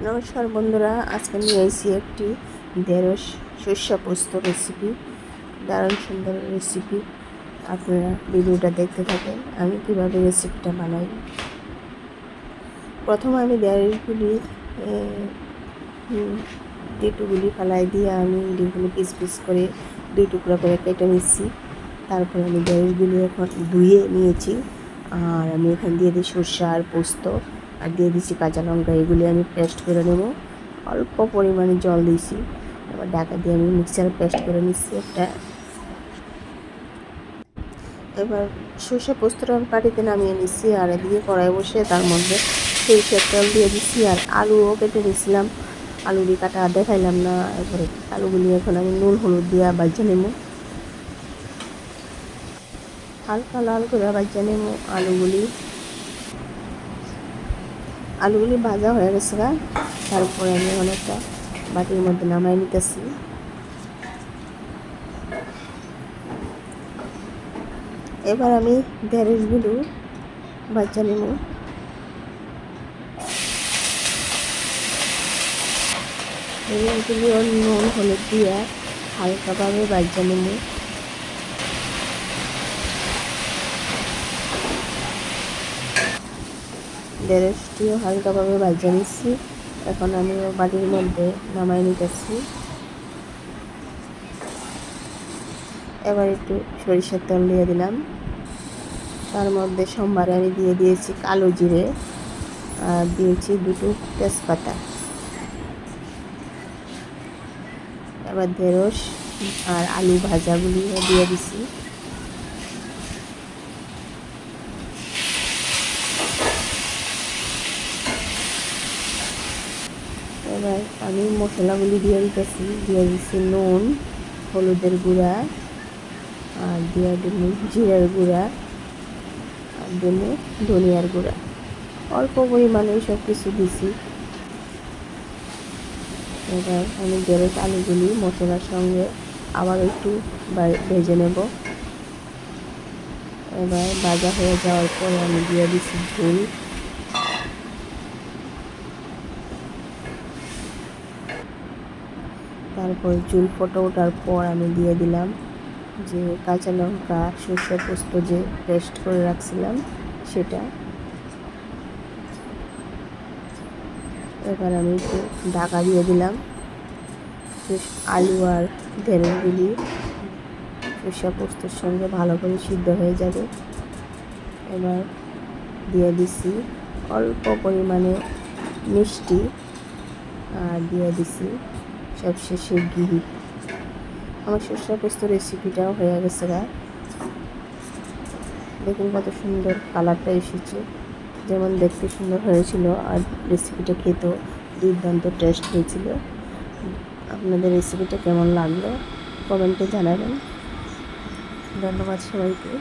নমস্কার বন্ধুরা, আজকে নিয়ে এসেছি একটি ঢেঁড়স সর্ষে পোস্ত রেসিপি। দারুণ সুন্দর রেসিপি, আপনারা ভিডিওটা দেখতে থাকেন আমি কিভাবে রেসিপিটা বানাই। প্রথম আমি ঢেঁড়সগুলি ডিটুগুলি ফেলাই দিয়ে আমি ডিগুলি পিস পিস করে 2 টুকরা করে কেটে নিচ্ছি। তারপরে আমি ঢেঁড়সগুলি এখন ধুয়ে নিয়েছি, আর আমি এখানে দিয়ে দিই সর্ষে আর পোস্ত, আর দিয়ে দিচ্ছি কাঁচা লঙ্কা। এগুলি আমি পেস্ট করে নেব। অল্প পরিমাণে জল দিয়েছি, এবার ঢাকা দিয়ে আমি মিক্সারে পেস্ট করে নিচ্ছি একটা। এবার সর্ষে পোস্তটা আমি পাটিতে নামিয়ে নিচ্ছি, আর এদিকে কড়াই বসে তার মধ্যে সরিষার তেল দিয়ে দিচ্ছি, আর আলুও কেটে নিয়েছিলাম। আলুটি কাটা দেখাইলাম না। এরপরে আলুগুলি এখন আমি নুন হলুদ দিয়ে ভাজা নেব, হালকা লাল করে ভাজা নেব আলুগুলি ভাজা হয়ে গেছে। তারপরে আমি অনেকটা বাটির মধ্যে নামাই নিতেছি। এবার আমি ঢেঁড়সগুলো ভাজা নেব। ঢেঁড়সগুলি নুন হলুদ দিয়ে হালকাভাবে ভাজা নেব। ঢেঁড়সটিও হালকাভাবে ভাজা নিচ্ছি। এখন আমি বাটির মধ্যে নামাই নিতেছি। এবার একটু সরিষার তেল দিয়ে দিলাম। তার মধ্যে সোমবারে আমি দিয়ে দিয়েছি কালো জিরে, আর দিয়েছি 2টো তেজপাতা। এবার ঢেঁড়স আর আলু ভাজাগুলি দিয়ে দিছি। এবার আমি মশলাগুলি দিয়ে দিচ্ছি নুন, হলুদের গুঁড়া, আর দিয়ে দিন জিরার গুঁড়া, আর দিন ধনিয়ার গুঁড়া। অল্প পরিমাণে সব কিছু দিছি। এবার আমি ঢেঁড়স আলুগুলি মশলার সঙ্গে আবার একটু ভেজে নেব। এবার ভাজা হয়ে যাওয়ার পরে আমি দিয়ে দিচ্ছি ঝোল। তারপর ঝোল ফুটে ওঠার পর আমি দিয়ে দিলাম যে কাঁচা লঙ্কা সর্ষে পোস্ত যে পেস্ট করে রাখছিলাম সেটা। এবার আমি একটু ঢাকা দিয়ে দিলাম। আলু আর ঢেঁড়সগুলি সর্ষে পোস্তর সঙ্গে ভালো করে সিদ্ধ হয়ে যাবে। এবার দিয়ে দিছি অল্প পরিমাণে মিষ্টি, আর দিয়ে দিছি সবশেষে ঘি। আমার সর্ষে পোস্ত রেসিপিটাও হয়ে গেছে। দেখুন কত সুন্দর কালারটা এসেছে, যেমন দেখতে সুন্দর হয়েছিল, আর রেসিপিটা খেতেও দুর্দান্ত টেস্ট হয়েছিল। আপনাদের রেসিপিটা কেমন লাগলো কমেন্টে জানাবেন। ধন্যবাদ সবাইকে।